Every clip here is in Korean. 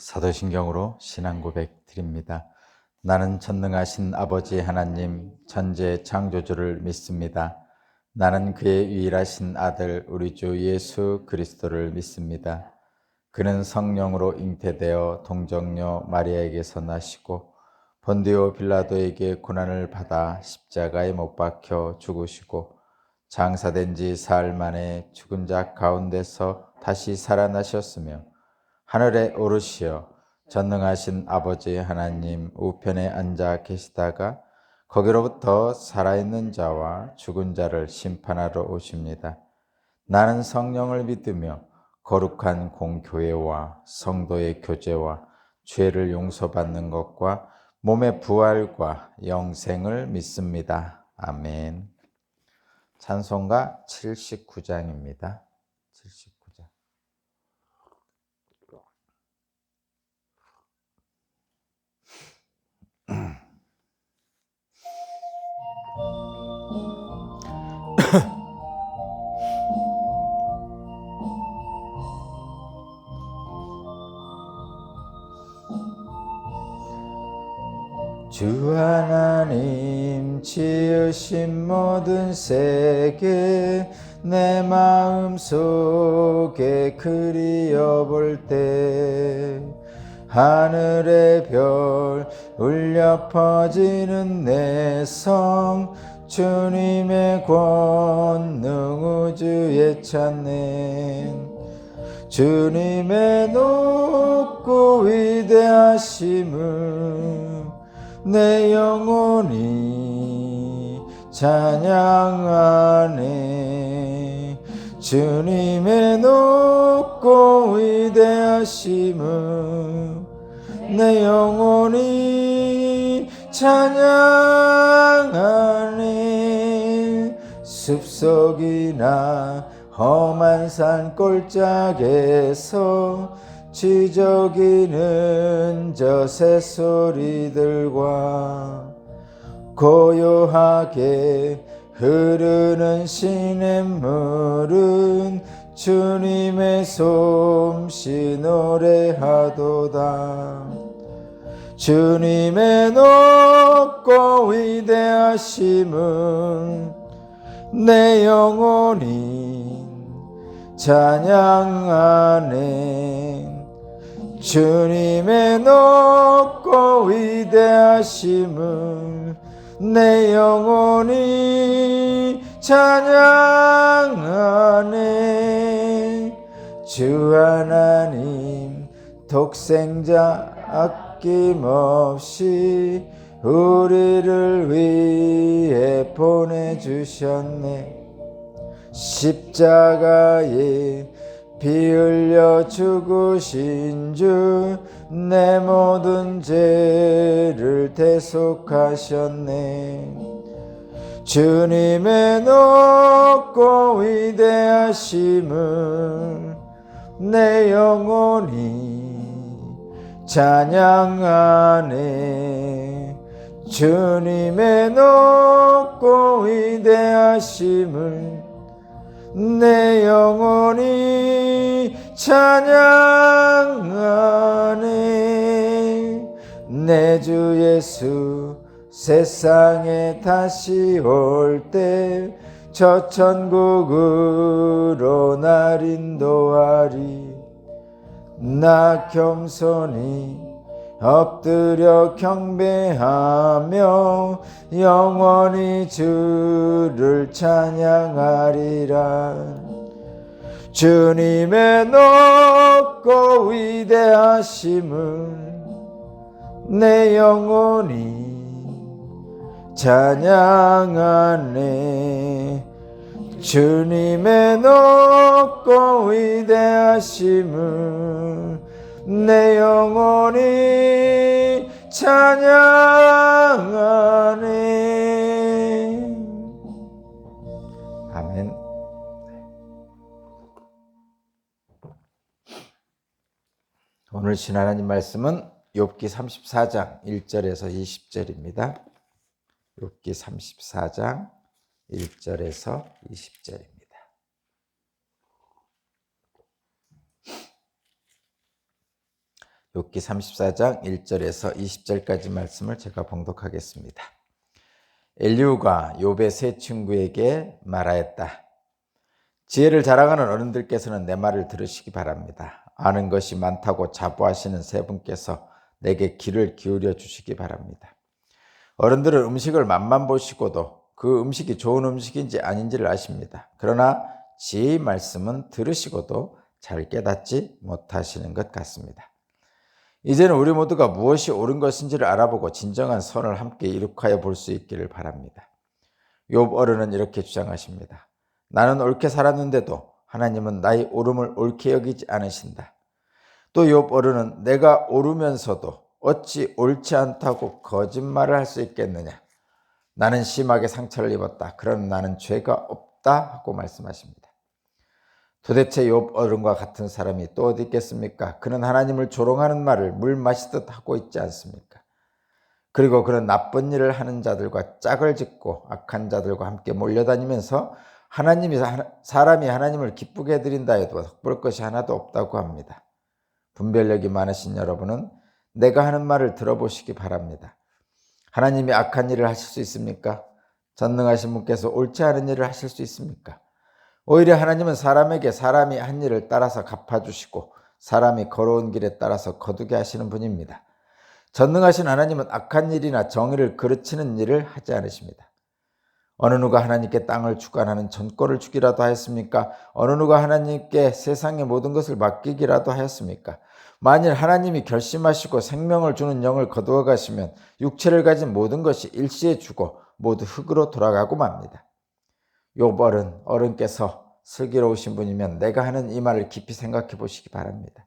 사도신경으로 신앙 고백 드립니다. 나는 전능하신 아버지 하나님 천지의 창조주를 믿습니다. 나는 그의 유일하신 아들 우리 주 예수 그리스도를 믿습니다. 그는 성령으로 잉태되어 동정녀 마리아에게서 나시고 본디오 빌라도에게 고난을 받아 십자가에 못 박혀 죽으시고 장사된 지 사흘 만에 죽은 자 가운데서 다시 살아나셨으며 하늘에 오르시어 전능하신 아버지 하나님 우편에 앉아 계시다가 거기로부터 살아있는 자와 죽은 자를 심판하러 오십니다. 나는 성령을 믿으며 거룩한 공교회와 성도의 교제와 죄를 용서받는 것과 몸의 부활과 영생을 믿습니다. 아멘. 찬송가 79장입니다. 79장. 주 하나님 지으신 모든 세계 내 마음속에 그리어볼 때 하늘의 별 울려 퍼지는 내성 주님의 권능 우주에 찾는 주님의 높고 위대하심을 내 영혼이 찬양하네. 주님의 높고 위대하심을 내 영혼이 찬양하네. 숲속이나 험한 산 골짜기에서 지저귀는 저 새소리들과 고요하게 흐르는 시냇물은 주님의 솜씨 노래하도다. 주님의 높고 위대하심은 내 영혼이 찬양하네. 주님의 높고 위대하심을 내 영혼이 찬양하네. 주 하나님 독생자 아낌없이 우리를 위해 보내주셨네. 십자가에 피 흘려 죽으신 주 내 모든 죄를 대속하셨네. 주님의 높고 위대하심을 내 영혼이 찬양하네. 주님의 높고 위대하심을 내 영혼이 찬양하네. 내 주 예수 세상에 다시 올 때 저 천국으로 날 인도하리. 나 겸손히 엎드려 경배하며 영원히 주를 찬양하리라. 주님의 높고 위대하심을 내 영혼이 찬양하네. 주님의 높고 위대하심을 내 영혼이 찬양하네. 아멘. 오늘 신 하나님 말씀은 욥기 34장 1절에서 20절입니다. 욥기 34장 1절에서 20절입니다. 욥기 34장 1절에서 20절까지 말씀을 제가 봉독하겠습니다. 엘리후가 욥의 세 친구에게 말하였다. 지혜를 자랑하는 어른들께서는 내 말을 들으시기 바랍니다. 아는 것이 많다고 자부하시는 세 분께서 내게 귀를 기울여 주시기 바랍니다. 어른들은 음식을 맛만 보시고도 그 음식이 좋은 음식인지 아닌지를 아십니다. 그러나 지혜의 말씀은 들으시고도 잘 깨닫지 못하시는 것 같습니다. 이제는 우리 모두가 무엇이 옳은 것인지를 알아보고 진정한 선을 함께 이룩하여 볼 수 있기를 바랍니다. 욥 어른은 이렇게 주장하십니다. 나는 옳게 살았는데도 하나님은 나의 옳음을 옳게 여기지 않으신다. 또 욥 어른은 내가 옳으면서도 어찌 옳지 않다고 거짓말을 할 수 있겠느냐. 나는 심하게 상처를 입었다. 그러나 나는 죄가 없다 하고 말씀하십니다. 도대체 욥 어른과 같은 사람이 또 어디 있겠습니까? 그는 하나님을 조롱하는 말을 물 마시듯 하고 있지 않습니까? 그리고 그는 나쁜 일을 하는 자들과 짝을 짓고 악한 자들과 함께 몰려다니면서 사람이 하나님을 기쁘게 해드린다 해도 덕볼 것이 하나도 없다고 합니다. 분별력이 많으신 여러분은 내가 하는 말을 들어보시기 바랍니다. 하나님이 악한 일을 하실 수 있습니까? 전능하신 분께서 옳지 않은 일을 하실 수 있습니까? 오히려 하나님은 사람에게 사람이 한 일을 따라서 갚아주시고 사람이 걸어온 길에 따라서 거두게 하시는 분입니다. 전능하신 하나님은 악한 일이나 정의를 그르치는 일을 하지 않으십니다. 어느 누가 하나님께 땅을 주관하는 전권을 주기라도 하였습니까? 어느 누가 하나님께 세상의 모든 것을 맡기기라도 하였습니까? 만일 하나님이 결심하시고 생명을 주는 영을 거두어 가시면 육체를 가진 모든 것이 일시에 죽어 모두 흙으로 돌아가고 맙니다. 욥 어른께서 슬기로우신 분이면 내가 하는 이 말을 깊이 생각해 보시기 바랍니다.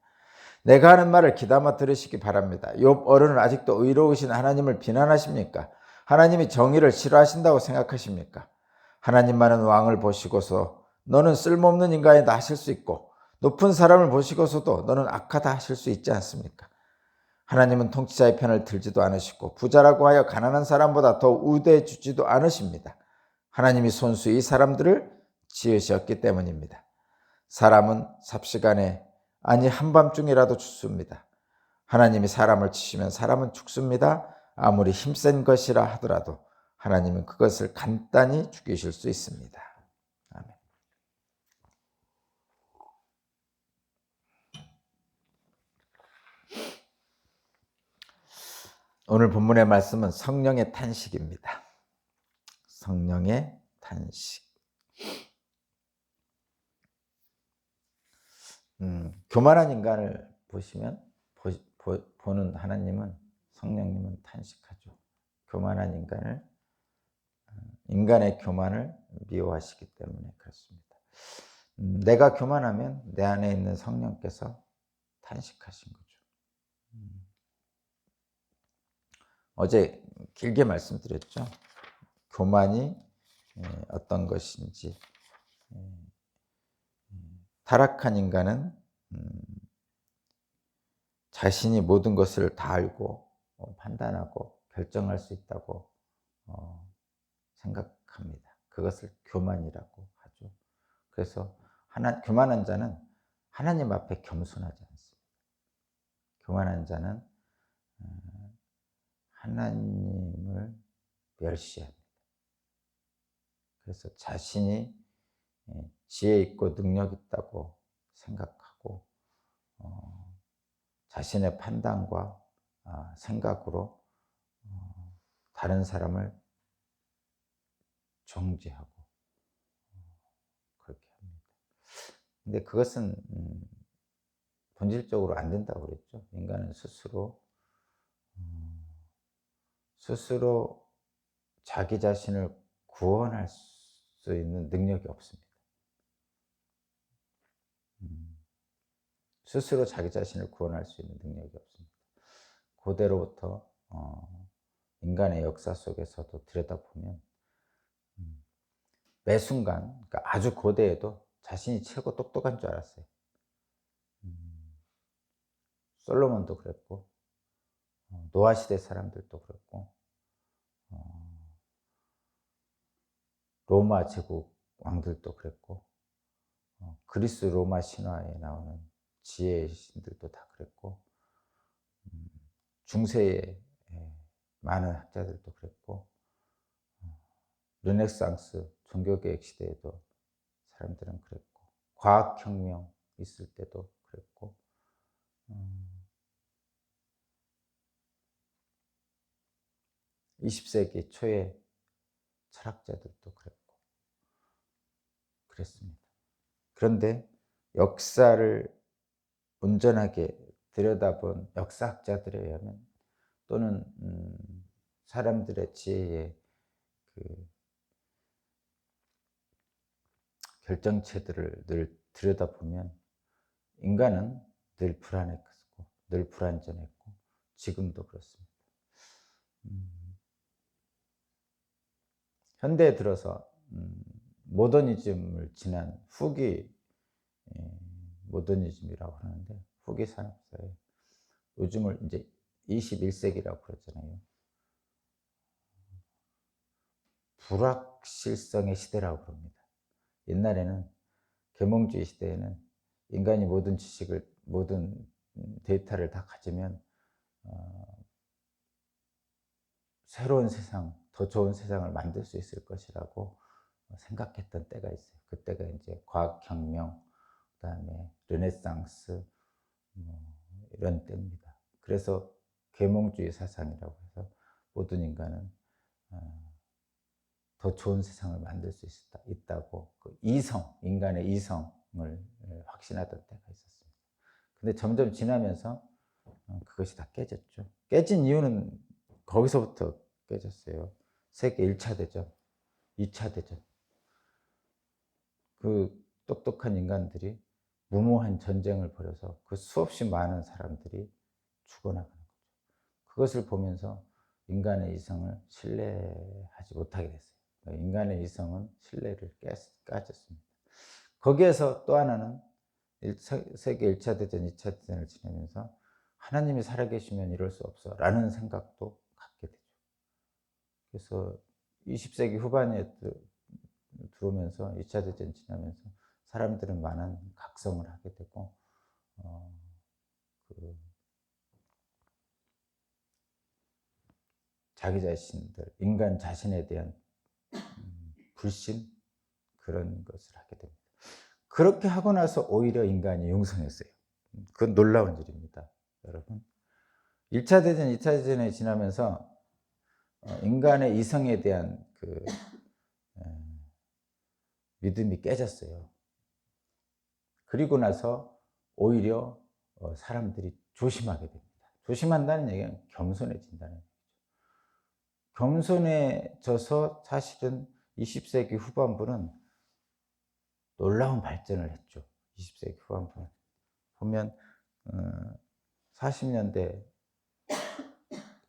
내가 하는 말을 귀담아 들으시기 바랍니다. 욥 어른은 아직도 의로우신 하나님을 비난하십니까? 하나님이 정의를 싫어하신다고 생각하십니까? 하나님만은 왕을 보시고서 너는 쓸모없는 인간이다 하실 수 있고 높은 사람을 보시고서도 너는 악하다 하실 수 있지 않습니까? 하나님은 통치자의 편을 들지도 않으시고 부자라고 하여 가난한 사람보다 더 우대해 주지도 않으십니다. 하나님이 손수 이 사람들을 지으셨기 때문입니다. 사람은 삽시간에 아니 한밤중이라도 죽습니다. 하나님이 사람을 치시면 사람은 죽습니다. 아무리 힘센 것이라 하더라도 하나님은 그것을 간단히 죽이실 수 있습니다. 아멘. 오늘 본문의 말씀은 성령의 탄식입니다. 성령의 탄식. 교만한 인간을 보시면 보는 하나님은 성령님은 탄식하죠. 교만한 인간의 교만을 미워하시기 때문에 그렇습니다. 내가 교만하면 내 안에 있는 성령께서 탄식하신 거죠. 어제 길게 말씀드렸죠. 교만이 어떤 것인지. 타락한 인간은 자신이 모든 것을 다 알고 판단하고 결정할 수 있다고 생각합니다. 그것을 교만이라고 하죠. 그래서 교만한 자는 하나님 앞에 겸손하지 않습니다. 교만한 자는 하나님을 멸시합니다. 그래서 자신이 지혜 있고 능력 있다고 생각하고 자신의 판단과 생각으로 다른 사람을 정죄하고 그렇게 합니다. 근데 그것은 본질적으로 안 된다고 그랬죠. 인간은 스스로 자기 자신을 구원할 수 있는 능력이 없습니다. 스스로 자기 자신을 구원할 수 있는 능력이 없습니다. 고대로부터 인간의 역사 속에서도 들여다보면 매 순간, 그러니까 아주 고대에도 자신이 최고 똑똑한 줄 알았어요. 솔로몬도 그랬고 노아 시대 사람들도 그랬고 로마 제국 왕들도 그랬고 그리스 로마 신화에 나오는 지혜의 신들도 다 그랬고 중세에 많은 학자들도 그랬고, 르네상스 종교개혁 시대에도 사람들은 그랬고, 과학혁명 있을 때도 그랬고, 20세기 초에 철학자들도 그랬고 그랬습니다. 그런데 역사를 온전하게 들여다본 역사학자들에 의하면, 또는 사람들의 지혜의 그 결정체들을 늘 들여다보면 인간은 늘 불안했고 늘 불안전했고 지금도 그렇습니다. 현대에 들어서 모더니즘을 지난 후기 모더니즘이라고 하는데, 후기 산업사회, 요즘을 이제 21세기라고 그러잖아요. 불확실성의 시대라고 그럽니다. 옛날에는 계몽주의 시대에는 인간이 모든 지식을, 모든 데이터를 다 가지면 새로운 세상, 더 좋은 세상을 만들 수 있을 것이라고 생각했던 때가 있어요. 그때가 이제 과학혁명, 그다음에 르네상스, 이런 때입니다. 그래서 계몽주의 사상이라고 해서 모든 인간은 더 좋은 세상을 만들 수 있다고, 그 이성, 인간의 이성을 확신하던 때가 있었습니다. 근데 점점 지나면서 그것이 다 깨졌죠. 깨진 이유는 거기서부터 깨졌어요. 세계 1차 대전, 2차 대전. 그 똑똑한 인간들이 무모한 전쟁을 벌여서 그 수없이 많은 사람들이 죽어나가는 거죠. 그것을 보면서 인간의 이성을 신뢰하지 못하게 됐어요. 인간의 이성은 신뢰를 까졌습니다. 거기에서 또 하나는 세계 1차 대전, 2차 대전을 지내면서 하나님이 살아계시면 이럴 수 없어 라는 생각도 갖게 되죠. 그래서 20세기 후반에 들어오면서 2차 대전 지나면서 사람들은 많은 각성을 하게 되고, 자기 자신들, 인간 자신에 대한 불신, 그런 것을 하게 됩니다. 그렇게 하고 나서 오히려 인간이 융성했어요. 그건 놀라운 일입니다, 여러분. 1차 대전, 2차 대전에 지나면서 인간의 이성에 대한 그 믿음이 깨졌어요. 그리고 나서 오히려 사람들이 조심하게 됩니다. 조심한다는 얘기는 겸손해진다는 얘기죠. 겸손해져서 사실은 20세기 후반부는 놀라운 발전을 했죠. 20세기 후반부는. 보면 40년대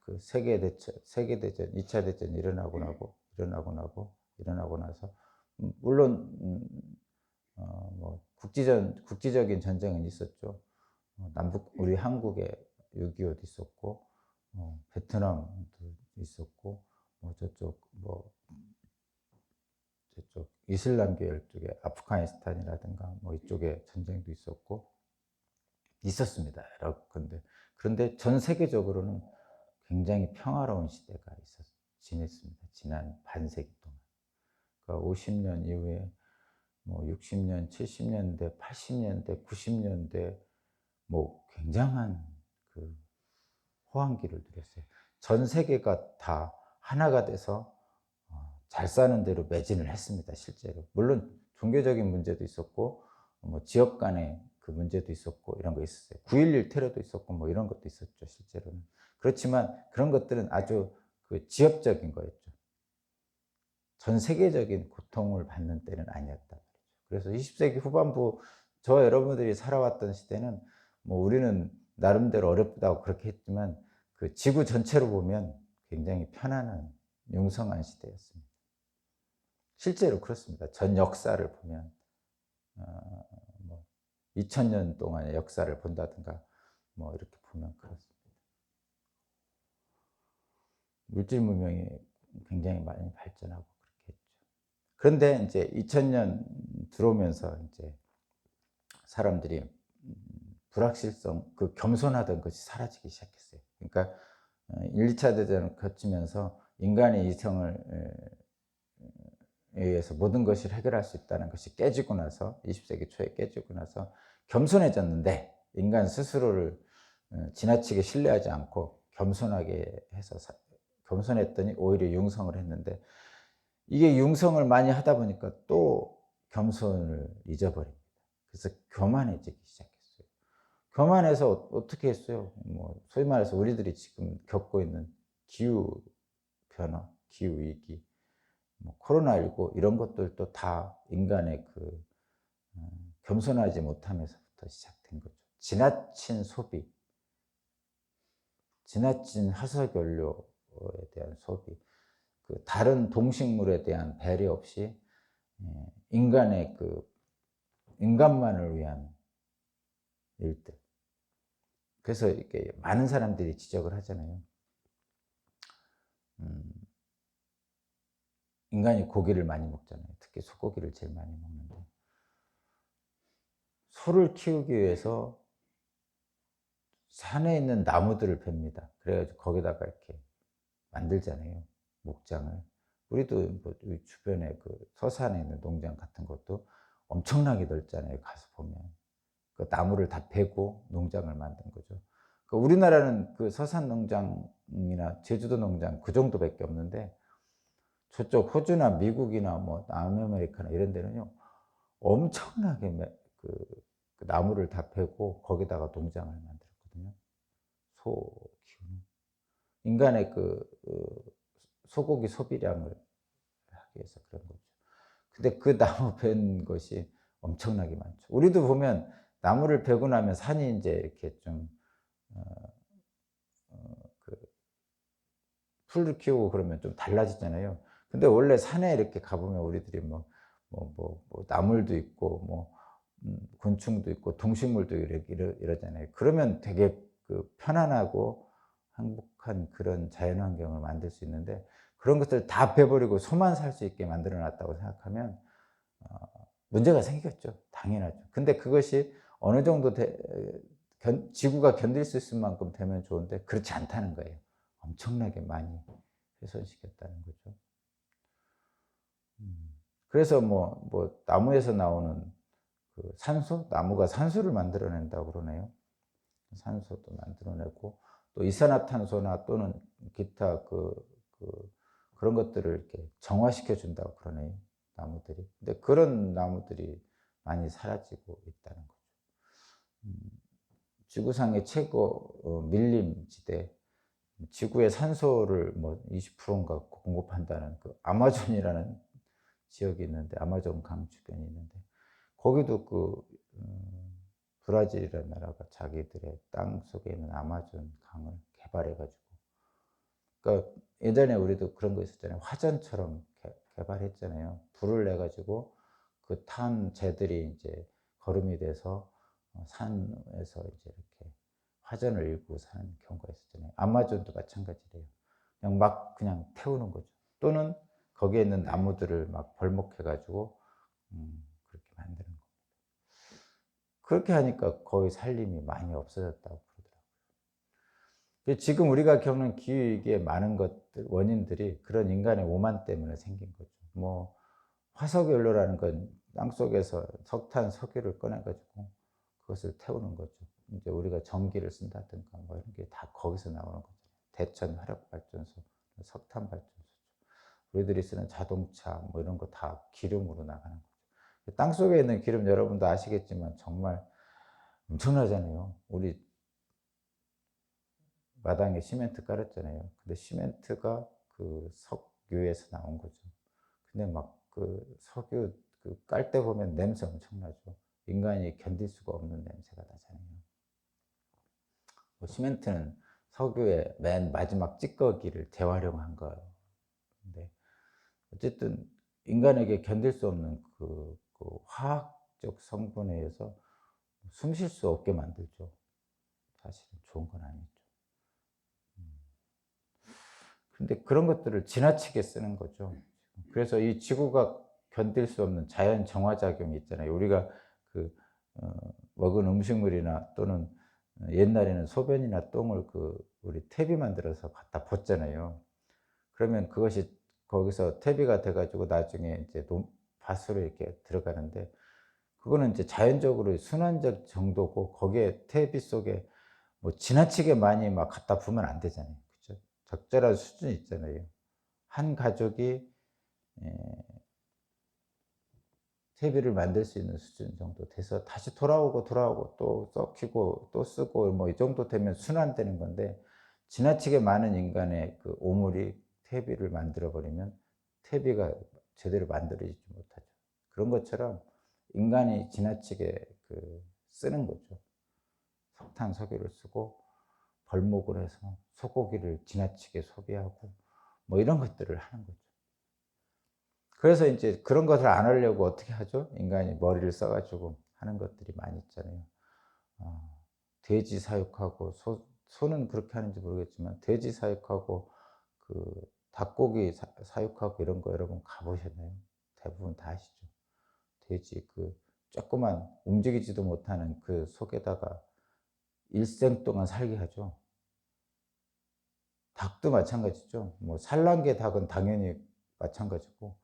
그 세계대전, 2차 대전 일어나고 나서, 물론 뭐 국지적인 전쟁은 있었죠. 남북, 우리 한국에 6.25도 있었고, 베트남도 있었고, 저쪽 이슬람교 쪽에 아프가니스탄이라든가 이쪽에 전쟁도 있었고 있었습니다. 그런데 전 세계적으로는 굉장히 평화로운 시대가 지냈습니다. 지난 반세기 동안. 그러니까 50년 이후에 60년, 70년대, 80년대, 90년대 굉장한 그 호황기를 누렸어요. 전 세계가 다 하나가 돼서 잘 사는 대로 매진을 했습니다. 실제로. 물론 종교적인 문제도 있었고, 지역 간의 그 문제도 있었고, 이런 거 있었어요. 9.11 테러도 있었고, 이런 것도 있었죠, 실제로는. 그렇지만 그런 것들은 아주 그 지역적인 거였죠. 전 세계적인 고통을 받는 때는 아니었다. 그래서 20세기 후반부, 여러분들이 살아왔던 시대는 우리는 나름대로 어렵다고 그렇게 했지만 그 지구 전체로 보면 굉장히 편안한, 융성한 시대였습니다. 실제로 그렇습니다. 전 역사를 보면 2000년 동안의 역사를 본다든가 이렇게 보면 그렇습니다. 물질 문명이 굉장히 많이 발전하고 그렇게 했죠. 그런데 이제 2000년 들어오면서 이제 사람들이 불확실성, 그 겸손하던 것이 사라지기 시작했어요. 그러니까 1, 2차 대전을 거치면서 인간의 이성을 의해서 모든 것을 해결할 수 있다는 것이 깨지고 나서 20세기 초에 깨지고 나서 겸손해졌는데 인간 스스로를 지나치게 신뢰하지 않고 겸손하게 해서 겸손했더니 오히려 융성을 했는데 이게 융성을 많이 하다 보니까 또 겸손을 잊어버립니다. 그래서 교만해지기 시작했어요. 교만해서 어떻게 했어요? 뭐 소위 말해서 우리들이 지금 겪고 있는 기후 변화, 기후 위기, 뭐 코로나19 이런 것들도 다 인간의 그 겸손하지 못함에서부터 시작된 거죠. 지나친 소비, 지나친 화석연료에 대한 소비, 그 다른 동식물에 대한 배려 없이 인간의 그 인간만을 위한 일들. 그래서 이렇게 많은 사람들이 지적을 하잖아요. 인간이 고기를 많이 먹잖아요. 특히 소고기를 제일 많이 먹는데 소를 키우기 위해서 산에 있는 나무들을 팹니다. 그래가지고 거기다가 이렇게 만들잖아요. 목장을. 우리도 뭐 주변에 그 서산에 있는 농장 같은 것도 엄청나게 넓잖아요. 가서 보면. 그 나무를 다 베고 농장을 만든 거죠. 그 우리나라는 그 서산 농장이나 제주도 농장 그 정도밖에 없는데 저쪽 호주나 미국이나 뭐 남아메리카나 이런 데는요 엄청나게 그 나무를 다 베고 거기다가 농장을 만들었거든요. 소 키우는 인간의 소고기 소비량을 하기 위해서 그런 거죠. 근데 그 나무 벤 것이 엄청나게 많죠. 우리도 보면 나무를 베고 나면 산이 이제 이렇게 좀 그 풀을 키우고 그러면 좀 달라지잖아요. 근데 원래 산에 이렇게 가보면 우리들이 나물도 있고 곤충도 있고 동식물도 이러잖아요. 그러면 되게 그 편안하고 행복한 그런 자연환경을 만들 수 있는데 그런 것들 다 베버리고 소만 살 수 있게 만들어 놨다고 생각하면 문제가 생기겠죠. 당연하죠. 근데 그것이 어느 정도 지구가 견딜 수 있을 만큼 되면 좋은데 그렇지 않다는 거예요. 엄청나게 많이 훼손시켰다는 거죠. 그래서 나무에서 나오는 그 산소? 나무가 산소를 만들어낸다고 그러네요. 산소도 만들어내고 또 이산화탄소나 또는 기타 그런 것들을 이렇게 정화시켜 준다고 그러네요. 나무들이. 근데 그런 나무들이 많이 사라지고 있다는 거죠. 지구상의 최고 밀림지대, 지구의 산소를 20%인가 공급한다는 그 아마존이라는 지역이 있는데 아마존 강 주변이 있는데 거기도 브라질이라는 나라가 자기들의 땅 속에 있는 아마존 강을 개발해가지고 그러니까 예전에 우리도 그런 거 있었잖아요. 화전처럼 개발했잖아요. 불을 내가지고 그 탄 재들이 이제 거름이 돼서 산에서 이제 이렇게 화전을 일구고 사는 경우가 있었잖아요. 아마존도 마찬가지래요. 그냥 태우는 거죠. 또는 거기에 있는 나무들을 막 벌목해가지고 그렇게 만드는 겁니다. 그렇게 하니까 거의 살림이 많이 없어졌다고 그러더라고요. 지금 우리가 겪는 기후위기의 많은 원인들이 그런 인간의 오만 때문에 생긴 거죠. 화석연료라는 건 땅속에서 석탄, 석유를 꺼내가지고 그것을 태우는 거죠. 이제 우리가 전기를 쓴다든가 이런 게 다 거기서 나오는 거죠. 대천 화력발전소, 석탄 발전소죠. 우리들이 쓰는 자동차 이런 거 다 기름으로 나가는 거죠. 땅속에 있는 기름 여러분도 아시겠지만 정말 엄청나잖아요. 우리 마당에 시멘트 깔았잖아요. 근데 시멘트가 그 석유에서 나온 거죠. 근데 그 석유 깔 때 보면 냄새 엄청나죠. 인간이 견딜 수가 없는 냄새가 나잖아요. 시멘트는 석유의 맨 마지막 찌꺼기를 재활용한 거예요. 근데 어쨌든 인간에게 견딜 수 없는 그 화학적 성분에 의해서 숨 쉴 수 없게 만들죠. 사실은 좋은 건 아니죠. 근데 그런 것들을 지나치게 쓰는 거죠. 그래서 이 지구가 견딜 수 없는 자연 정화작용이 있잖아요. 우리가 먹은 음식물이나 또는 옛날에는 소변이나 똥을 우리 퇴비 만들어서 갖다 붓잖아요. 그러면 그것이 거기서 퇴비가 돼 가지고 나중에 이제 밭으로 이렇게 들어가는데, 그거는 이제 자연적으로 순환적 정도고, 거기에 퇴비 속에 뭐 지나치게 많이 막 갖다 부으면 안 되잖아요. 그죠? 적절한 수준이 있잖아요. 한 가족이 예 퇴비를 만들 수 있는 수준 정도 돼서 다시 돌아오고 또 썩히고 또 쓰고 뭐 이 정도 되면 순환되는 건데, 지나치게 많은 인간의 그 오물이 퇴비를 만들어 버리면 퇴비가 제대로 만들어지지 못하죠. 그런 것처럼 인간이 지나치게 쓰는 거죠. 석탄, 석유를 쓰고 벌목을 해서 소고기를 지나치게 소비하고 뭐 이런 것들을 하는 거죠. 그래서 인제 그런 것을 안 하려고 어떻게 하죠? 인간이 머리를 써 가지고 하는 것들이 많이 있잖아요. 돼지 사육하고, 소는 그렇게 하는지 모르겠지만 돼지 사육하고 닭고기 사육하고 이런 거 여러분 가 보셨나요? 대부분 다 아시죠? 돼지 조그만 움직이지도 못하는 그 속에다가 일생 동안 살게 하죠. 닭도 마찬가지죠. 뭐 산란계 닭은 당연히 마찬가지고,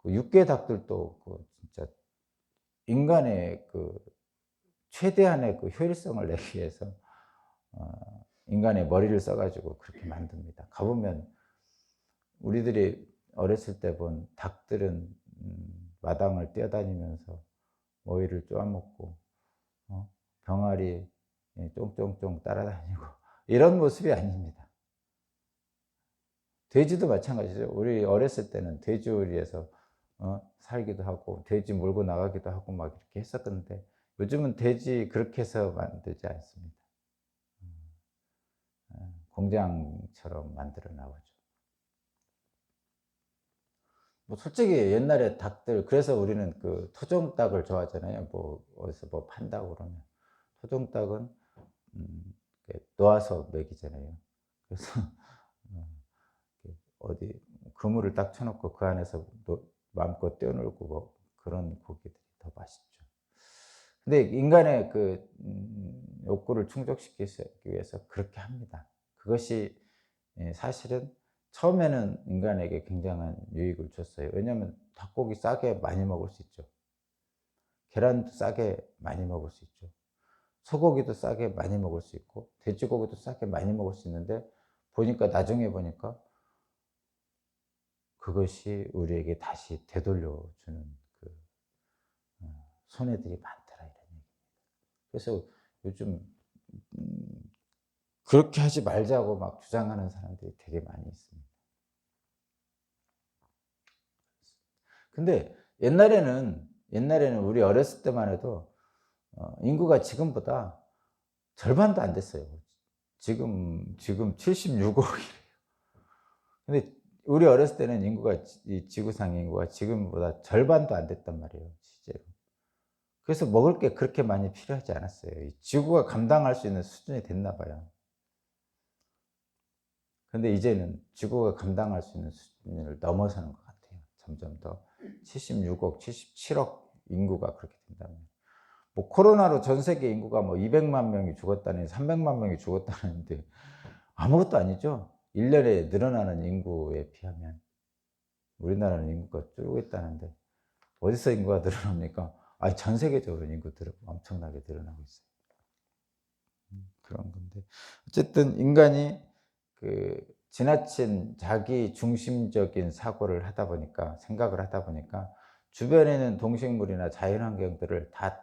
육계 닭들도 진짜 인간의 최대한의 효율성을 내기 위해서 인간의 머리를 써 가지고 그렇게 만듭니다. 가 보면 우리들이 어렸을 때 본 닭들은 마당을 뛰어다니면서 모이를 쪼아 먹고 병아리 쫑쫑쫑 따라다니고 이런 모습이 아닙니다. 돼지도 마찬가지죠. 우리 어렸을 때는 돼지우리에서 살기도 하고 돼지 몰고 나가기도 하고 막 이렇게 했었는데, 요즘은 돼지 그렇게 해서 만들지 않습니다. 공장처럼 만들어 나오죠. 뭐 솔직히 옛날에 닭들, 그래서 우리는 토종닭을 좋아하잖아요. 뭐 어디서 뭐 판다고 그러면. 토종닭은 이렇게 놓아서 먹이잖아요. 그래서 이렇게 어디 그물을 딱 쳐 놓고 그 안에서 마음껏 뛰어놀고 뭐 그런 고기들이 더 맛있죠. 근데 인간의 욕구를 충족시키기 위해서 그렇게 합니다. 그것이 사실은 처음에는 인간에게 굉장한 유익을 줬어요. 왜냐하면 닭고기 싸게 많이 먹을 수 있죠. 계란도 싸게 많이 먹을 수 있죠. 소고기도 싸게 많이 먹을 수 있고 돼지고기도 싸게 많이 먹을 수 있는데, 나중에 보니까 그것이 우리에게 다시 되돌려 주는 손해들이 많더라, 이런 얘기입니다. 그래서 요즘 그렇게 하지 말자고 막 주장하는 사람들이 되게 많이 있습니다. 근데 옛날에는 우리 어렸을 때만 해도 인구가 지금보다 절반도 안 됐어요. 지금 76억이래요. 근데 우리 어렸을 때는 이 지구상 인구가 지금보다 절반도 안 됐단 말이에요, 실제로. 그래서 먹을 게 그렇게 많이 필요하지 않았어요. 이 지구가 감당할 수 있는 수준이 됐나 봐요. 근데 이제는 지구가 감당할 수 있는 수준을 넘어서는 것 같아요. 점점 더 76억, 77억 인구가 그렇게 된다면. 뭐 코로나로 전 세계 인구가 뭐 200만 명이 죽었다니 300만 명이 죽었다는데 아무것도 아니죠. 1년에 늘어나는 인구에 비하면. 우리나라는 인구가 줄고 있다는데 어디서 인구가 늘어납니까? 전 세계적으로 인구들은 엄청나게 늘어나고 있어요. 그런 건데, 어쨌든 인간이 지나친 자기 중심적인 사고를 하다 보니까, 생각을 하다 보니까 주변에 있는 동식물이나 자연환경들을 다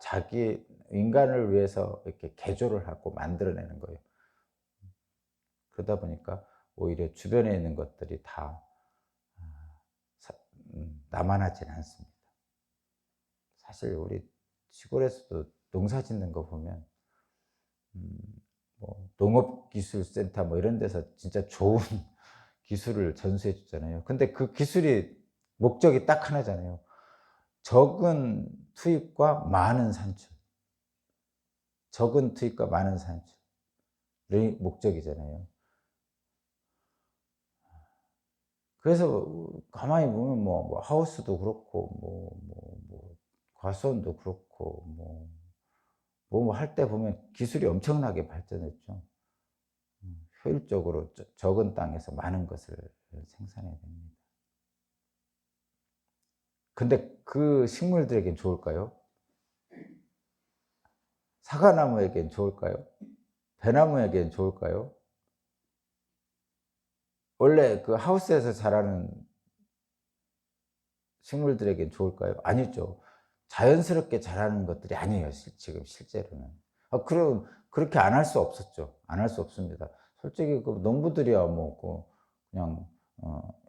인간을 위해서 이렇게 개조를 하고 만들어내는 거예요. 그러다 보니까 오히려 주변에 있는 것들이 다 남아나지는 않습니다. 사실 우리 시골에서도 농사 짓는 거 보면 뭐 농업기술센터 뭐 이런 데서 진짜 좋은 기술을 전수해 주잖아요. 근데 그 기술이 목적이 딱 하나잖아요. 적은 투입과 많은 산출. 적은 투입과 많은 산출이 목적이잖아요. 그래서 가만히 보면 뭐 하우스도 그렇고 과수원도 그렇고 뭐 할 때 보면 기술이 엄청나게 발전했죠. 효율적으로 적은 땅에서 많은 것을 생산해야 됩니다. 근데 그 식물들에겐 좋을까요? 사과나무에겐 좋을까요? 배나무에겐 좋을까요? 원래 그 하우스에서 자라는 식물들에겐 좋을까요? 아니죠. 자연스럽게 자라는 것들이 아니에요, 지금 실제로는. 그럼 그렇게 안 할 수 없었죠. 안 할 수 없습니다. 솔직히 그 농부들이야 뭐 그냥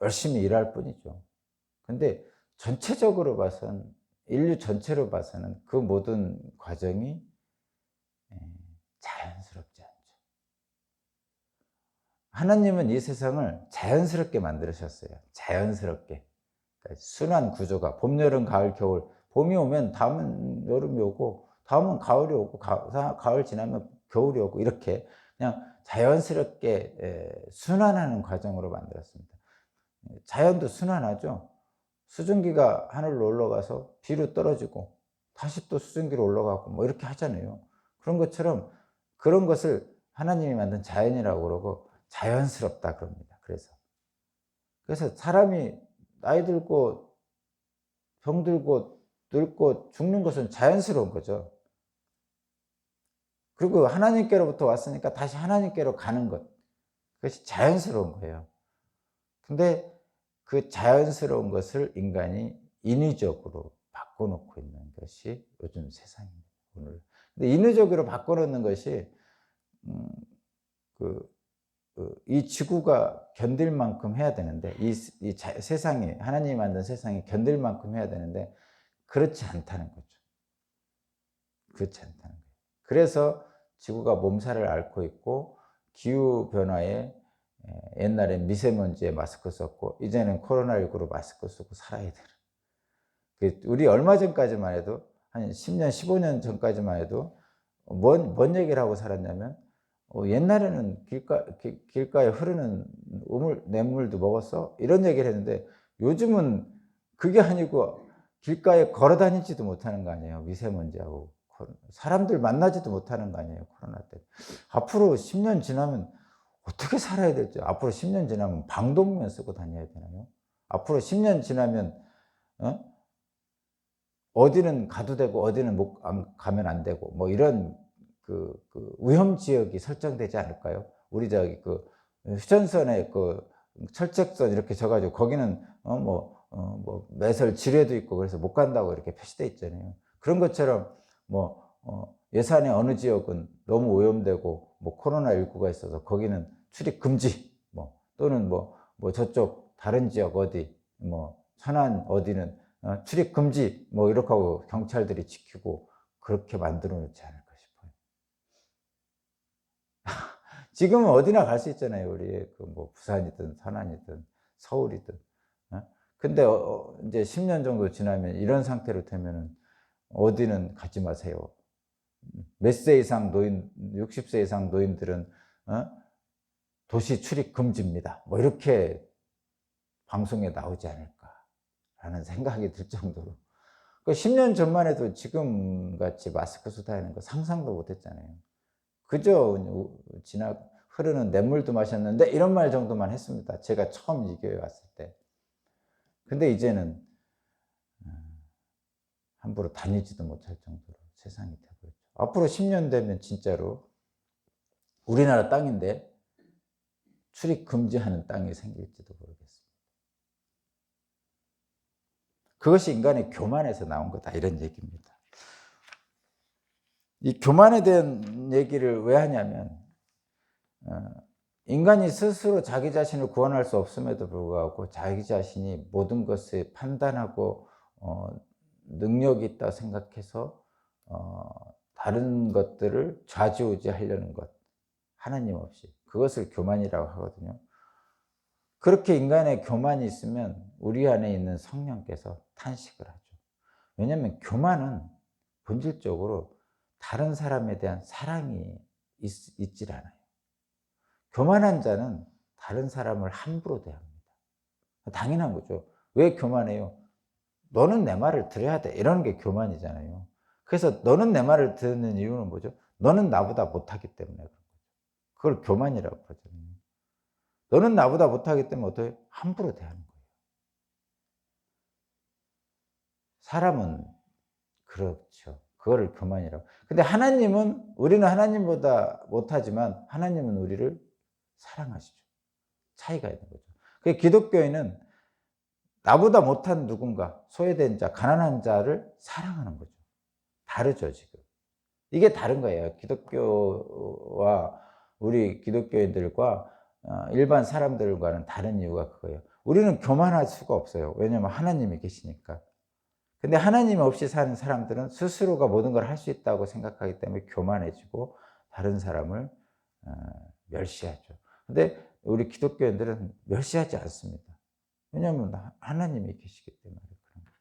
열심히 일할 뿐이죠. 근데 전체적으로 봐서는, 인류 전체로 봐서는 그 모든 과정이 자연스럽지 않죠. 하나님은 이 세상을 자연스럽게 만드셨어요. 자연스럽게. 그러니까 순환 구조가 봄, 여름, 가을, 겨울. 봄이 오면 다음은 여름이 오고, 다음은 가을이 오고, 가을 지나면 겨울이 오고, 이렇게 그냥 자연스럽게 순환하는 과정으로 만들었습니다. 자연도 순환하죠. 수증기가 하늘로 올라가서 비로 떨어지고 다시 또 수증기로 올라가고 뭐 이렇게 하잖아요. 그런 것처럼 그런 것을 하나님이 만든 자연이라고 그러고 자연스럽다 그럽니다. 그래서 사람이 나이 들고 병들고 늙고 죽는 것은 자연스러운 거죠. 그리고 하나님께로부터 왔으니까 다시 하나님께로 가는 것, 그것이 자연스러운 거예요. 근데 그 자연스러운 것을 인간이 인위적으로 바꿔놓고 있는 것이 요즘 세상입니다. 오늘. 근데 인위적으로 바꿔놓는 것이 이 지구가 견딜 만큼 해야 되는데, 세상이, 하나님이 만든 세상이 견딜 만큼 해야 되는데 그렇지 않다는 거죠. 그렇지 않다는 거예요. 그래서 지구가 몸살을 앓고 있고, 기후 변화에 옛날엔 미세먼지에 마스크 썼고 이제는 코로나19로 마스크 쓰고 살아야 되는. 우리 얼마 전까지만 해도, 한 10년 15년 전까지만 해도 뭔 얘기를 하고 살았냐면, 옛날에는 길가에 흐르는 냇물도 먹었어? 이런 얘기를 했는데, 요즘은 그게 아니고 길가에 걸어 다니지도 못하는 거 아니에요. 미세먼지하고 사람들 만나지도 못하는 거 아니에요. 코로나 때. 앞으로 10년 지나면 어떻게 살아야 될지. 앞으로 10년 지나면 방독면 쓰고 다녀야 되나요? 앞으로 10년 지나면 어디는 가도 되고 어디는 가면 안 되고 뭐 이런 그 위험 지역이 설정되지 않을까요? 우리 저기 그 휴전선에 그 철책선 이렇게 져가지고 거기는 뭐 매설 지뢰도 있고 그래서 못 간다고 이렇게 표시돼 있잖아요. 그런 것처럼 예산의 어느 지역은 너무 오염되고 뭐 코로나19가 있어서 거기는 출입 금지, 또는 저쪽 다른 지역 어디 천안 어디는 출입 금지 이렇게 하고 경찰들이 지키고 그렇게 만들어 놓지 않을까 싶어요. 지금은 어디나 갈 수 있잖아요. 우리 부산이든 천안이든 서울이든. 근데 이제 10년 정도 지나면 이런 상태로 되면은 어디는 가지 마세요. 몇 세 이상 60세 이상 노인들은 도시 출입 금지입니다. 이렇게 방송에 나오지 않을까라는 생각이 들 정도로. 10년 전만 해도 지금 같이 마스크 쓰다 하는 거 상상도 못 했잖아요. 그저 흐르는 냇물도 마셨는데 이런 말 정도만 했습니다. 제가 처음 이 교회 왔을 때. 근데 이제는 함부로 다니지도 못할 정도로 세상이 되고 있죠. 앞으로 10년 되면 진짜로 우리나라 땅인데 출입 금지하는 땅이 생길지도 모르겠습니다. 그것이 인간의 교만에서 나온 거다, 이런 얘기입니다. 이 교만에 대한 얘기를 왜 하냐면, 인간이 스스로 자기 자신을 구원할 수 없음에도 불구하고 자기 자신이 모든 것을 판단하고 능력이 있다 생각해서 다른 것들을 좌지우지하려는 것, 하나님 없이, 그것을 교만이라고 하거든요. 그렇게 인간의 교만이 있으면 우리 안에 있는 성령께서 탄식을 하죠. 왜냐하면 교만은 본질적으로 다른 사람에 대한 사랑이 있질 않아요. 교만한 자는 다른 사람을 함부로 대합니다. 당연한 거죠. 왜 교만해요? 너는 내 말을 들어야 돼, 이러는 게 교만이잖아요. 그래서 너는 내 말을 듣는 이유는 뭐죠? 너는 나보다 못하기 때문에 그런 거죠. 그걸 교만이라고 그러잖아요. 너는 나보다 못하기 때문에 어떻게 함부로 대하는 거예요. 사람은 그렇죠. 그거를 교만이라고. 근데 하나님은 우리는 하나님보다 못하지만 하나님은 우리를 사랑하시죠. 차이가 있는 거죠. 그 기독교인은 나보다 못한 누군가, 소외된 자, 가난한 자를 사랑하는 거죠. 다르죠, 지금. 이게 다른 거예요. 기독교와 우리 기독교인들과 일반 사람들과는 다른 이유가 그거예요. 우리는 교만할 수가 없어요. 왜냐하면 하나님이 계시니까. 근데 하나님 없이 사는 사람들은 스스로가 모든 걸 할 수 있다고 생각하기 때문에 교만해지고 다른 사람을 멸시하죠. 근데 우리 기독교인들은 멸시하지 않습니다. 왜냐하면 하나님이 계시기 때문에 그런 거예요.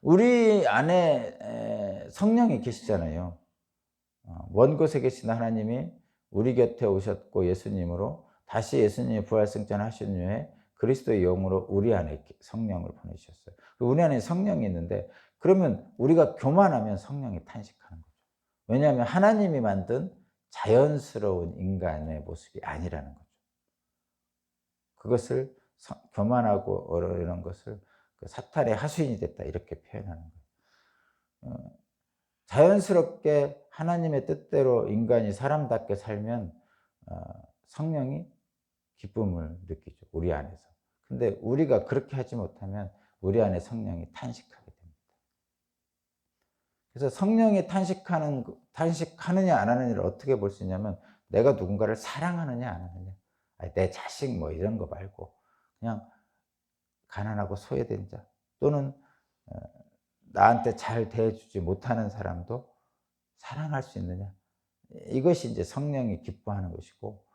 우리 안에 성령이 계시잖아요. 먼 곳에 계신 하나님이 우리 곁에 오셨고 예수님으로 다시 예수님이 부활승천하신 후에 그리스도의 영으로 우리 안에 성령을 보내주셨어요. 우리 안에 성령이 있는데 그러면 우리가 교만하면 성령이 탄식하는 거죠. 왜냐하면 하나님이 만든 자연스러운 인간의 모습이 아니라는 거죠. 그것을 교만하고 이런 것을 사탄의 하수인이 됐다 이렇게 표현하는 거예요. 자연스럽게 하나님의 뜻대로 인간이 사람답게 살면 성령이 기쁨을 느끼죠. 우리 안에서. 근데 우리가 그렇게 하지 못하면 우리 안에 성령이 탄식하게 됩니다. 그래서 성령이 탄식하느냐 안 하느냐를 어떻게 볼 수 있냐면 내가 누군가를 사랑하느냐 안 하느냐. 내 자식 뭐 이런 거 말고 그냥 가난하고 소외된 자 또는 나한테 잘 대해주지 못하는 사람도 사랑할 수 있느냐. 이것이 이제 성령이 기뻐하는 것이고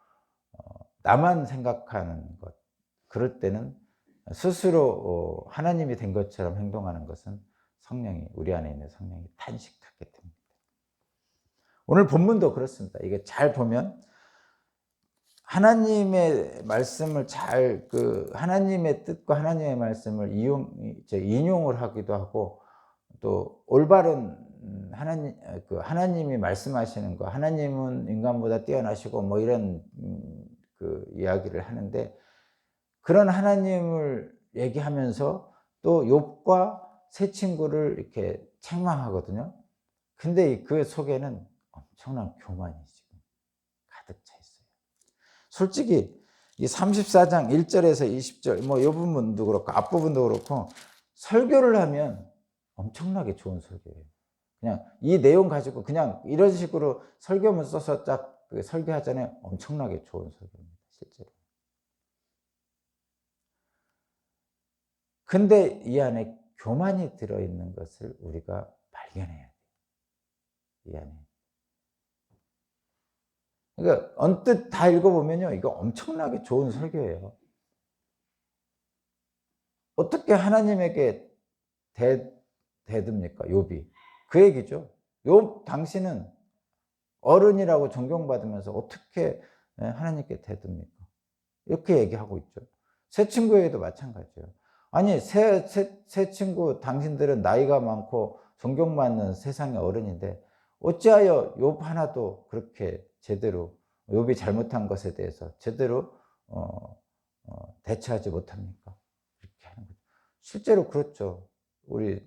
나만 생각하는 것 그럴 때는 스스로 하나님이 된 것처럼 행동하는 것은 성령이 우리 안에 있는 성령이 탄식하게 됩니다. 오늘 본문도 그렇습니다. 이게 잘 보면 하나님의 말씀을 하나님의 뜻과 하나님의 말씀을 인용을 하기도 하고 또 올바른 하나님이 말씀하시는 거, 하나님은 인간보다 뛰어나시고 뭐 이런 이야기를 하는데 그런 하나님을 얘기하면서 또 욥과 세 친구를 이렇게 책망하거든요. 근데 그 속에는 엄청난 교만이 지금 가득 차 있어요. 솔직히 이 34장 1절에서 20절 뭐 이 부분도 그렇고 앞부분도 그렇고 설교를 하면 엄청나게 좋은 설교예요. 그냥 이 내용 가지고 그냥 이런 식으로 설교문 써서 딱 설교하잖아요. 엄청나게 좋은 설교입니다. 실제로. 근데 이 안에 교만이 들어있는 것을 우리가 발견해야 돼요. 이 안에. 그러니까 언뜻 다 읽어보면요. 이거 엄청나게 좋은 설교예요. 어떻게 하나님에게 대듭니까? 욥이. 그 얘기죠. 욥 당신은 어른이라고 존경받으면서 어떻게 하나님께 대듭니까? 이렇게 얘기하고 있죠. 새 친구에게도 마찬가지예요. 아니 새 친구 당신들은 나이가 많고 존경받는 세상의 어른인데 어찌하여 욥 하나도 그렇게 제대로 욥이 잘못한 것에 대해서 제대로 대처하지 못합니까? 이렇게 하는 거죠. 실제로 그렇죠. 우리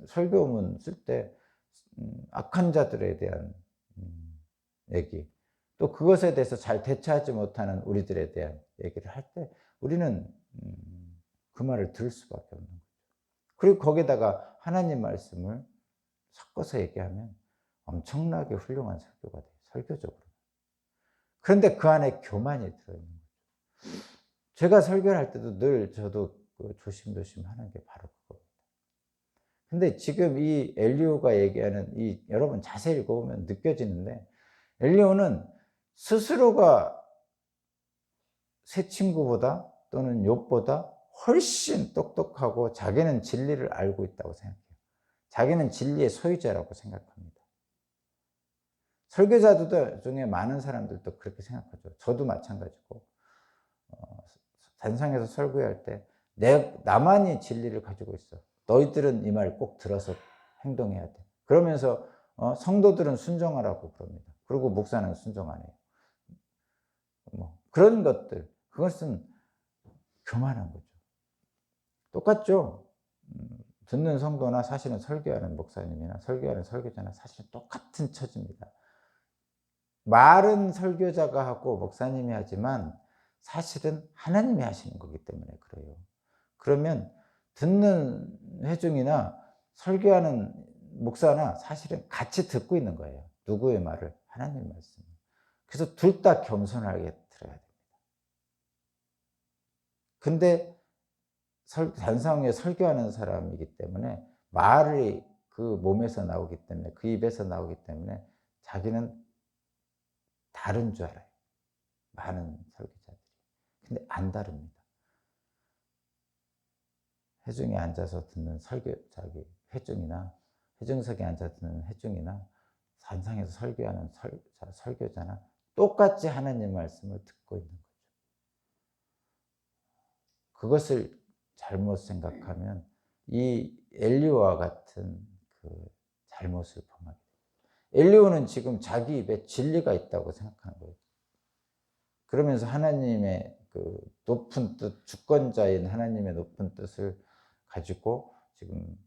설교문 쓸 때 악한 자들에 대한 얘기 또 그것에 대해서 잘 대처하지 못하는 우리들에 대한 얘기를 할 때 우리는 그 말을 들을 수밖에 없는 거죠. 그리고 거기다가 하나님 말씀을 섞어서 얘기하면 엄청나게 훌륭한 설교가 돼요. 설교적으로. 그런데 그 안에 교만이 들어있는 거죠. 제가 설교를 할 때도 늘 저도 조심조심 하는 게 바로 그겁니다. 근데 지금 이 엘리후가 얘기하는 여러분 자세히 읽어보면 느껴지는데 엘리후는 스스로가 새 친구보다 또는 욥보다 훨씬 똑똑하고 자기는 진리를 알고 있다고 생각해요. 자기는 진리의 소유자라고 생각합니다. 설교자들 중에 많은 사람들도 그렇게 생각하죠. 저도 마찬가지고 단상에서 설교할 때 나만이 진리를 가지고 있어. 너희들은 이 말 꼭 들어서 행동해야 돼. 그러면서 성도들은 순종하라고 그럽니다. 그리고 목사는 순종 안 해요. 뭐 그런 것들, 그것은 교만한 거죠. 똑같죠. 듣는 성도나 사실은 설교하는 목사님이나 설교하는 설교자나 사실은 똑같은 처지입니다. 말은 설교자가 하고 목사님이 하지만 사실은 하나님이 하시는 거기 때문에 그래요. 그러면 듣는 회중이나 설교하는 목사나 사실은 같이 듣고 있는 거예요. 누구의 말을? 하나님 말씀. 그래서 둘 다 겸손하게 들어야 됩니다. 근데 단상에 설교하는 사람이기 때문에 말이 그 몸에서 나오기 때문에, 그 입에서 나오기 때문에 자기는 다른 줄 알아요. 많은 설교자들이. 근데 안 다릅니다. 회중에 앉아서 듣는 회중이나 회중석에 앉아 듣는 회중이나 단상에서 설교하는 설교자나 똑같이 하나님 말씀을 듣고 있는 거죠. 그것을 잘못 생각하면 이 엘리야와 같은 그 잘못을 범하게 됩니다. 엘리야는 지금 자기 입에 진리가 있다고 생각하는 거예요. 그러면서 하나님의 그 높은 뜻, 주권자인 하나님의 높은 뜻을 가지고 지금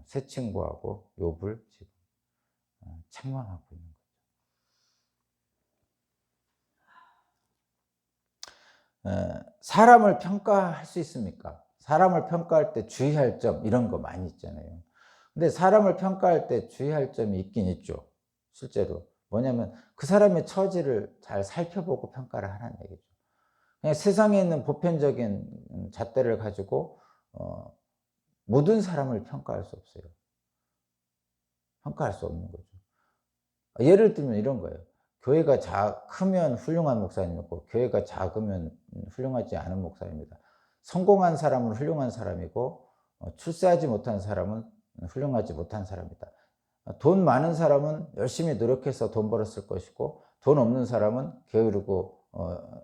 세 친구하고 욥을 지금 책망하고 있는 거죠. 사람을 평가할 수 있습니까? 사람을 평가할 때 주의할 점 이런 거 많이 있잖아요. 근데 사람을 평가할 때 주의할 점이 있긴 있죠. 실제로. 뭐냐면 그 사람의 처지를 잘 살펴보고 평가를 하라는 얘기죠. 그냥 세상에 있는 보편적인 잣대를 가지고 모든 사람을 평가할 수 없어요. 평가할 수 없는 거죠. 예를 들면 이런 거예요. 교회가 크면 훌륭한 목사님이고 교회가 작으면 훌륭하지 않은 목사입니다. 성공한 사람은 훌륭한 사람이고 출세하지 못한 사람은 훌륭하지 못한 사람이다. 돈 많은 사람은 열심히 노력해서 돈 벌었을 것이고 돈 없는 사람은 게으르고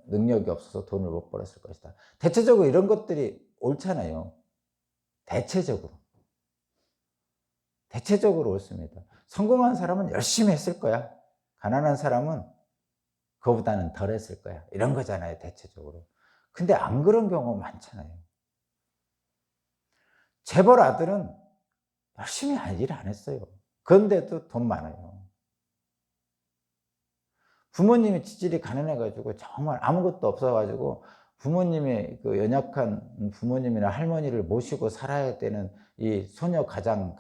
능력이 없어서 돈을 못 벌었을 것이다. 대체적으로 이런 것들이 옳잖아요. 대체적으로 옳습니다. 성공한 사람은 열심히 했을 거야. 가난한 사람은 그거보다는 덜 했을 거야. 이런 거잖아요, 대체적으로. 근데 안 그런 경우 많잖아요. 재벌 아들은 열심히 일 안 했어요. 그런데도 돈 많아요. 부모님이 지질이 가난해가지고 정말 아무것도 없어가지고 부모님의 그 연약한 부모님이나 할머니를 모시고 살아야 되는 이 소녀 가장은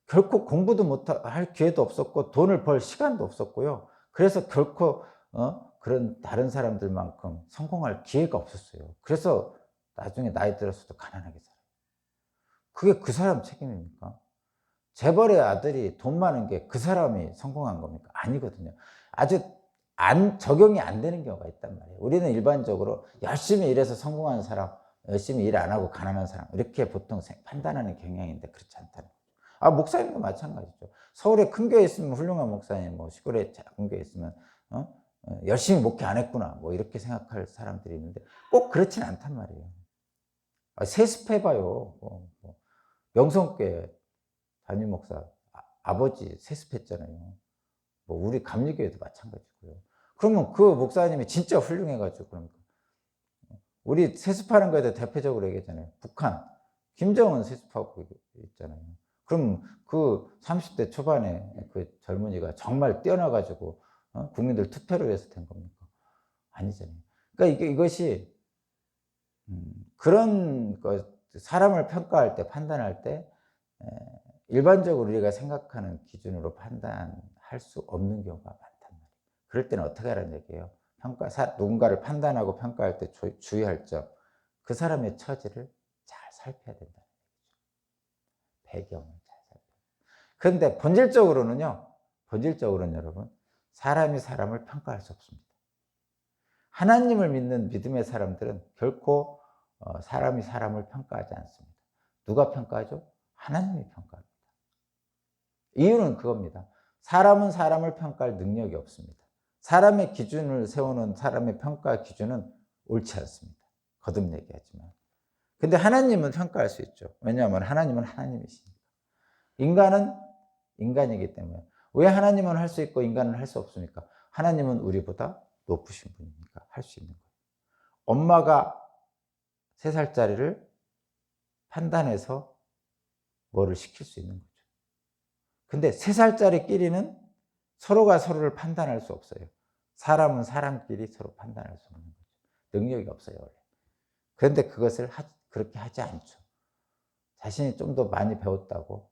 결코 공부도 못할 기회도 없었고 돈을 벌 시간도 없었고요. 그래서 결코 그런 다른 사람들만큼 성공할 기회가 없었어요. 그래서 나중에 나이 들어서도 가난하게 살아요. 그게 그 사람 책임입니까? 재벌의 아들이 돈 많은 게 그 사람이 성공한 겁니까? 아니거든요. 아주 적용이 안 되는 경우가 있단 말이에요. 우리는 일반적으로 열심히 일해서 성공한 사람, 열심히 일 안 하고 가난한 사람 이렇게 보통 판단하는 경향인데 그렇지 않다는 거죠. 목사님도 마찬가지죠. 서울에 큰 교회 있으면 훌륭한 목사님, 뭐 시골에 작은 교회 있으면 열심히 목회 안 했구나 뭐 이렇게 생각할 사람들이 있는데 꼭 그렇진 않단 말이에요. 세습해봐요. 명성교회 담임 목사 아버지 세습했잖아요. 뭐 우리 감리교회도 마찬가지고요. 그러면 그 목사님이 진짜 훌륭해가지고 그러니까 우리 세습하는 거에 대해 대표적으로 얘기했잖아요. 북한 김정은 세습하고 있잖아요. 그럼 그 30대 초반에 그 젊은이가 정말 뛰어나가지고 국민들 투표를 위해서 된 겁니까? 아니잖아요. 그러니까 이것이 그런 사람을 평가할 때 판단할 때 일반적으로 우리가 생각하는 기준으로 판단할 수 없는 경우가 많단 말이에요. 그럴 때는 어떻게 하라는 얘기예요? 누군가를 판단하고 평가할 때 주의할 점, 그 사람의 처지를 잘 살펴야 된다는 얘기죠. 배경을 잘 살펴야 돼요. 그런데 본질적으로는 여러분, 사람이 사람을 평가할 수 없습니다. 하나님을 믿는 믿음의 사람들은 결코 사람이 사람을 평가하지 않습니다. 누가 평가하죠? 하나님이 평가합니다. 이유는 그겁니다. 사람은 사람을 평가할 능력이 없습니다. 사람의 기준을 세우는 사람의 평가 기준은 옳지 않습니다. 거듭 얘기하지만. 근데 하나님은 평가할 수 있죠. 왜냐하면 하나님은 하나님이시니까. 인간은 인간이기 때문에. 왜 하나님은 할 수 있고 인간은 할 수 없습니까? 하나님은 우리보다 높으신 분이니까 할 수 있는 거예요. 엄마가 3살짜리를 판단해서 뭐를 시킬 수 있는 거죠. 근데 3살짜리끼리는 서로가 서로를 판단할 수 없어요. 사람은 사람끼리 서로 판단할 수 없는 거죠. 능력이 없어요, 원래. 그런데 그것을 그렇게 하지 않죠. 자신이 좀 더 많이 배웠다고,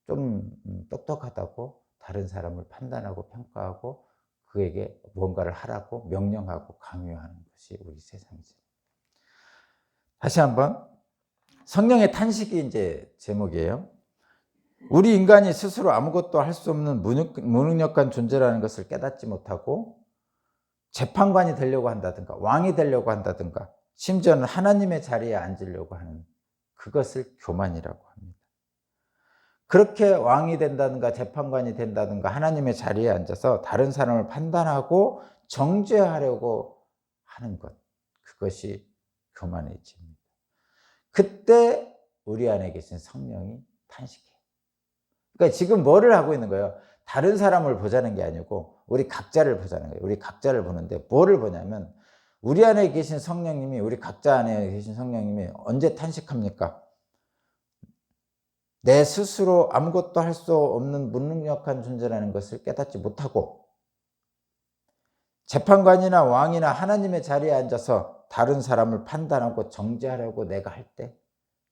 좀 똑똑하다고 다른 사람을 판단하고 평가하고 그에게 뭔가를 하라고 명령하고 강요하는 것이 우리 세상이죠. 다시 한번 성령의 탄식이 이제 제목이에요. 우리 인간이 스스로 아무것도 할 수 없는 무능력한 존재라는 것을 깨닫지 못하고 재판관이 되려고 한다든가 왕이 되려고 한다든가 심지어는 하나님의 자리에 앉으려고 하는 그것을 교만이라고 합니다. 그렇게 왕이 된다든가 재판관이 된다든가 하나님의 자리에 앉아서 다른 사람을 판단하고 정죄하려고 하는 것, 그것이 교만의 이치입니다. 그때 우리 안에 계신 성령이 탄식해요. 그러니까 지금 뭐를 하고 있는 거예요? 다른 사람을 보자는 게 아니고 우리 각자를 보자는 거예요. 우리 각자를 보는데 뭐를 보냐면 우리 안에 계신 성령님이, 우리 각자 안에 계신 성령님이 언제 탄식합니까? 내 스스로 아무것도 할 수 없는 무능력한 존재라는 것을 깨닫지 못하고 재판관이나 왕이나 하나님의 자리에 앉아서 다른 사람을 판단하고 정죄하려고 내가 할 때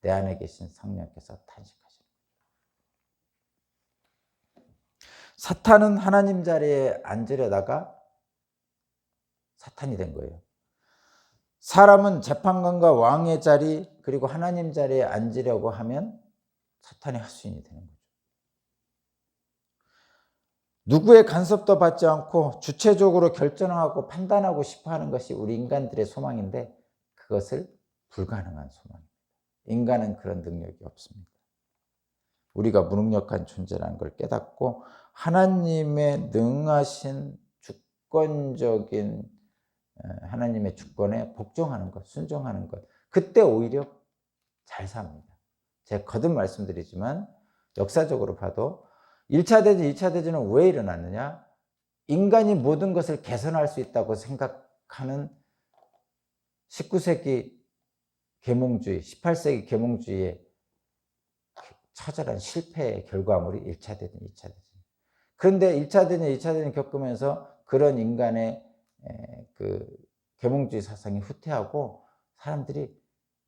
내 안에 계신 성령께서 탄식하시는 거예요. 사탄은 하나님 자리에 앉으려다가 사탄이 된 거예요. 사람은 재판관과 왕의 자리 그리고 하나님 자리에 앉으려고 하면 사탄의 하수인이 되는 거죠. 누구의 간섭도 받지 않고 주체적으로 결정하고 판단하고 싶어하는 것이 우리 인간들의 소망인데 그것을 불가능한 소망입니다. 인간은 그런 능력이 없습니다. 우리가 무능력한 존재라는 걸 깨닫고 하나님의 능하신 주권적인 하나님의 주권에 복종하는 것, 순종하는 것, 그때 오히려 잘 삽니다. 제가 거듭 말씀드리지만 역사적으로 봐도 1차 대전, 2차 대전은 왜 일어났느냐? 인간이 모든 것을 개선할 수 있다고 생각하는 19세기 계몽주의, 18세기 계몽주의의 처절한 실패의 결과물이 1차 대전, 2차 대전. 그런데 1차 대전, 2차 대전 겪으면서 그런 인간의 그 계몽주의 사상이 후퇴하고 사람들이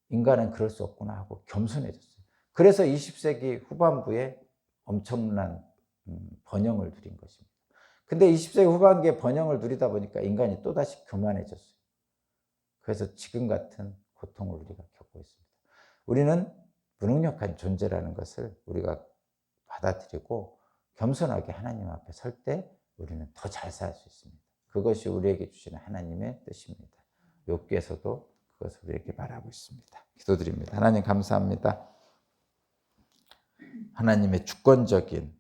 인간은 그럴 수 없구나 하고 겸손해졌어요. 그래서 20세기 후반부에 엄청난 번영을 누린 것입니다. 근데 20세기 후반기에 번영을 누리다 보니까 인간이 또다시 교만해졌어요. 그래서 지금 같은 고통을 우리가 겪고 있습니다. 우리는 무능력한 존재라는 것을 우리가 받아들이고 겸손하게 하나님 앞에 설 때 우리는 더 잘 살 수 있습니다. 그것이 우리에게 주시는 하나님의 뜻입니다. 욥기에서도 그것을 우리에게 말하고 있습니다. 기도드립니다. 하나님 감사합니다. 하나님의 주권적인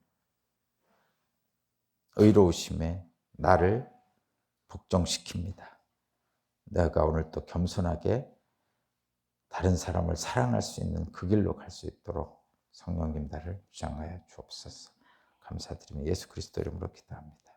의로우심에 나를 복종시킵니다. 내가 오늘 또 겸손하게 다른 사람을 사랑할 수 있는 그 길로 갈 수 있도록 성령님 나를 주장하여 주옵소서. 감사드리며 예수 그리스도 이름으로 기도합니다.